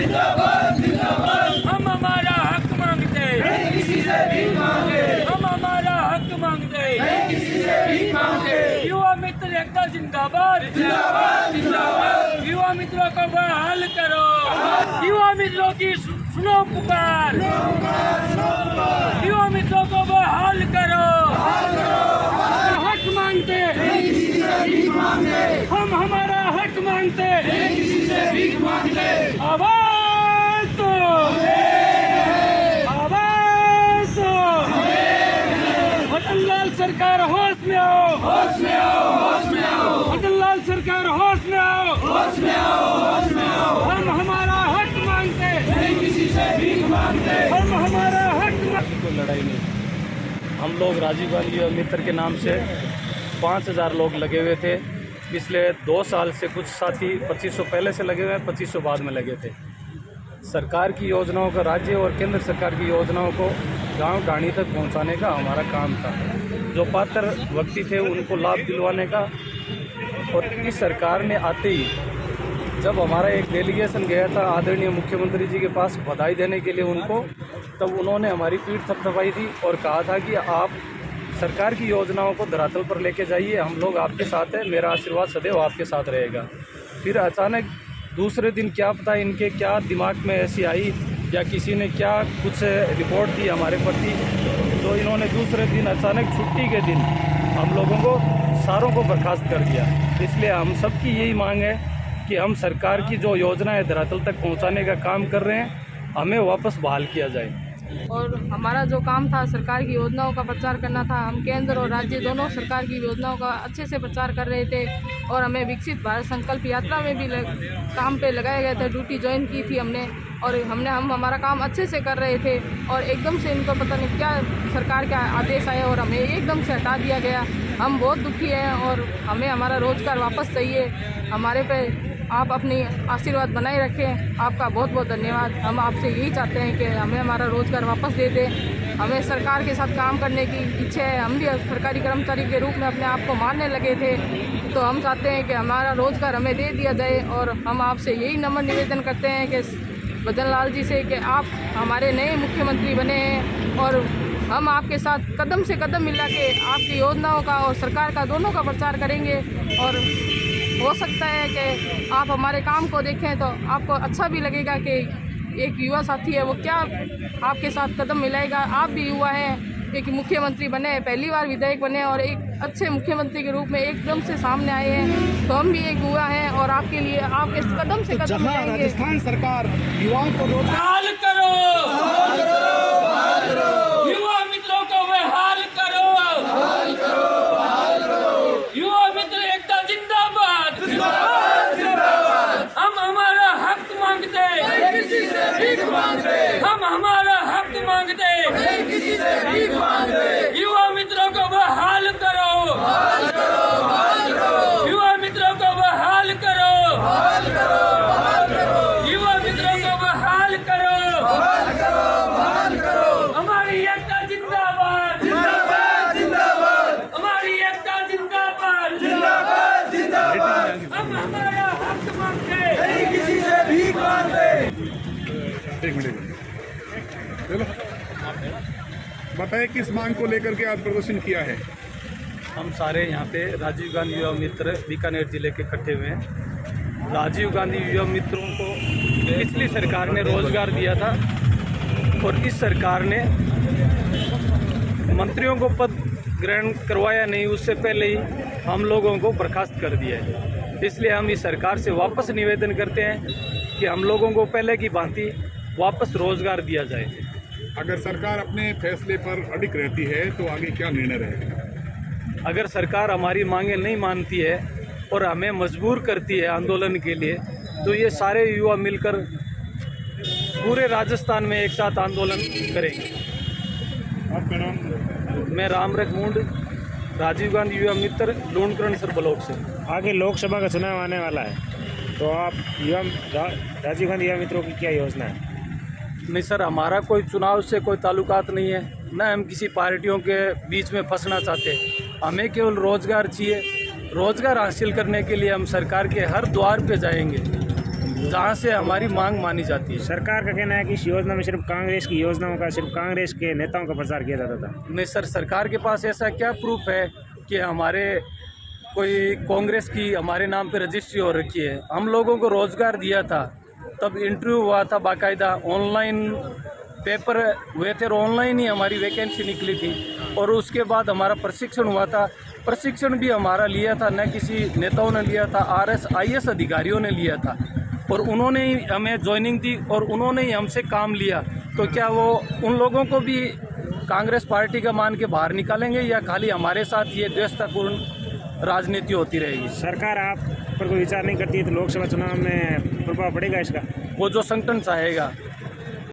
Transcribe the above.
जिंदाबाद जिंदाबाद। हम हमारा हक मांगते नहीं किसी से भीख मांगे, हम हमारा हक मांगते नहीं किसी से भीख मांगे। युवा मित्र एकता जिंदाबाद जिंदाबाद जिंदाबाद। युवा मित्रों को बहाल करो, युवा मित्रों की सुनो पुकार, युवा मित्रों को बहाल करो, हक मांगते हम हमारा हक मांगते, नहीं किसी से भीख मांगते। आवाज दो, आवाज दो। मदन लाल सरकार होश में आओ, होश में आओ, होश में आओ, मदन लाल सरकार होश में आओ, होश में आओ, होश में आओ। हम हमारा हक मांगते, नहीं किसी से भीख मांगते। हम हमारा हक कोई लड़ाई नहीं। हम लोग राजीव गांधी युवा मित्र के नाम से 5000 लोग लगे हुए थे। पिछले 2 साल से कुछ साथी 2500 पहले से लगे हुए हैं, 2500 बाद में लगे थे। सरकार की योजनाओं का, राज्य और केंद्र सरकार की योजनाओं को गांव ढाणी तक पहुंचाने का हमारा काम था। जो पात्र व्यक्ति थे उनको लाभ दिलवाने का। और इस सरकार ने आते ही जब हमारा एक डेलीगेशन गया था आदरणीय मुख्यमंत्री जी के पास बधाई देने के लिए उनको, तब उन्होंने हमारी पीठ थपथपाई थी और कहा था कि आप सरकार की योजनाओं को धरातल पर लेके जाइए, हम लोग आपके साथ हैं, मेरा आशीर्वाद सदैव आपके साथ रहेगा। फिर अचानक दूसरे दिन क्या पता इनके क्या दिमाग में ऐसी आई या किसी ने क्या कुछ रिपोर्ट दी हमारे प्रति, तो इन्होंने दूसरे दिन अचानक छुट्टी के दिन हम लोगों को सारों को बर्खास्त कर दिया। इसलिए हम सबकी यही मांग है कि हम सरकार की जो योजना है धरातल तक पहुंचाने का काम कर रहे हैं, हमें वापस बहाल किया जाए। और हमारा जो काम था सरकार की योजनाओं का प्रचार करना था। हम केंद्र और राज्य दोनों सरकार की योजनाओं का अच्छे से प्रचार कर रहे थे और हमें विकसित भारत संकल्प यात्रा में भी काम पे लगाया गया था। ड्यूटी ज्वाइन की थी हमने और हम हमारा काम अच्छे से कर रहे थे और एकदम से इनको पता नहीं क्या सरकार का आदेश आया और हमें एकदम से हटा दिया गया। हम बहुत दुखी हैं और हमें हमारा रोज़गार वापस चाहिए। हमारे पे आप अपनी आशीर्वाद बनाए रखें। आपका बहुत बहुत धन्यवाद। हम आपसे यही चाहते हैं कि हमें हमारा रोज़गार वापस दे दें। हमें सरकार के साथ काम करने की इच्छा है। हम भी सरकारी कर्मचारी के रूप में अपने आप को मानने लगे थे, तो हम चाहते हैं कि हमारा रोज़गार हमें दे दिया जाए। और हम आपसे यही नम्र निवेदन करते हैं कि भजन लाल जी से कि आप हमारे नए मुख्यमंत्री बने हैं और हम आपके साथ कदम से कदम मिला के आपकी योजनाओं का और सरकार का दोनों का प्रचार करेंगे। और हो सकता है कि आप हमारे काम को देखें तो आपको अच्छा भी लगेगा कि एक युवा साथी है वो क्या आपके साथ कदम मिलाएगा। आप भी युवा हैं, एक मुख्यमंत्री बने, पहली बार विधायक बने और एक अच्छे मुख्यमंत्री के रूप में एकदम से सामने आए हैं, तो हम भी एक युवा हैं और आपके लिए आप इस कदम से कदम मिलाएंगे। राजस्थान सरकार युवाओं को बहाल करो, युवा मित्रों को बहाल करो, युवा मित्र एकता जिंदाबाद, हम हमारा हक मांगते, किसी से भीख मांगते, हम हमारा हक मांगते, नहीं किसी से भीख मांगते। युवा मित्रों को बहाल करो, बहाल करो, बहाल करो, युवा मित्रों को बहाल करो, बहाल करो, बहाल करो, युवा मित्रों को बहाल करो, बहाल करो, बहाल करो। हमारी एकता जिंदाबाद, जिंदाबाद जिंदाबाद, हमारी एकता जिंदाबाद, जिंदाबाद जिंदाबाद। हम हमारा हक मांगते, नहीं किसी से भीख मांगते। एक मिनट चलो बताएं किस मांग को लेकर के आज प्रदर्शन किया है। हम सारे यहाँ पे राजीव गांधी युवा मित्र बीकानेर जिले के इकट्ठे हुए हैं। राजीव गांधी युवा मित्रों को पिछली सरकार ने रोजगार दिया था और इस सरकार ने मंत्रियों को पद ग्रहण करवाया नहीं, उससे पहले ही हम लोगों को बर्खास्त कर दिया है। इसलिए हम इस सरकार से वापस निवेदन करते हैं कि हम लोगों को पहले की भांति वापस रोजगार दिया जाए। अगर सरकार अपने फैसले पर अडिग रहती है तो आगे क्या निर्णय रहेगा? अगर सरकार हमारी मांगें नहीं मानती है और हमें मजबूर करती है आंदोलन के लिए, तो ये सारे युवा मिलकर पूरे राजस्थान में एक साथ आंदोलन करेंगे। आपका नाम? मैं रामरख मुंड, राजीव गांधी युवा मित्र लूणकरणसर ब्लॉक से। आगे लोकसभा का चुनाव आने वाला है, तो आप राजीव गांधी युवा मित्रों की क्या योजना है? नहीं सर, हमारा कोई चुनाव से कोई ताल्लुकात नहीं है, न हम किसी पार्टियों के बीच में फंसना चाहते। हमें केवल रोज़गार चाहिए। रोज़गार हासिल करने के लिए हम सरकार के हर द्वार पे जाएंगे। जहाँ से हमारी मांग मानी जाती है। सरकार का कहना है कि इस योजना में सिर्फ कांग्रेस की योजनाओं का, सिर्फ कांग्रेस के नेताओं का प्रचार किया जाता था। नहीं सर, सरकार के पास ऐसा क्या प्रूफ है कि हमारे कोई कांग्रेस की हमारे नाम पे रजिस्ट्री हो रखी है? हम लोगों को रोजगार दिया था, तब इंटरव्यू हुआ था, बाकायदा ऑनलाइन पेपर हुए थे और ऑनलाइन ही हमारी वैकेंसी निकली थी। और उसके बाद हमारा प्रशिक्षण हुआ था, प्रशिक्षण भी हमारा लिया था, न किसी नेताओं ने लिया था, RSIS अधिकारियों ने लिया था और उन्होंने ही हमें ज्वाइनिंग दी और उन्होंने ही हमसे काम लिया। तो क्या वो उन लोगों को भी कांग्रेस पार्टी का मान के बाहर निकालेंगे या खाली हमारे साथ ये द्वेषतापूर्ण राजनीति होती रहेगी? सरकार आप पर कोई विचार नहीं करती है तो लोकसभा चुनाव में प्रभाव पड़ेगा इसका? वो जो संगठन चाहेगा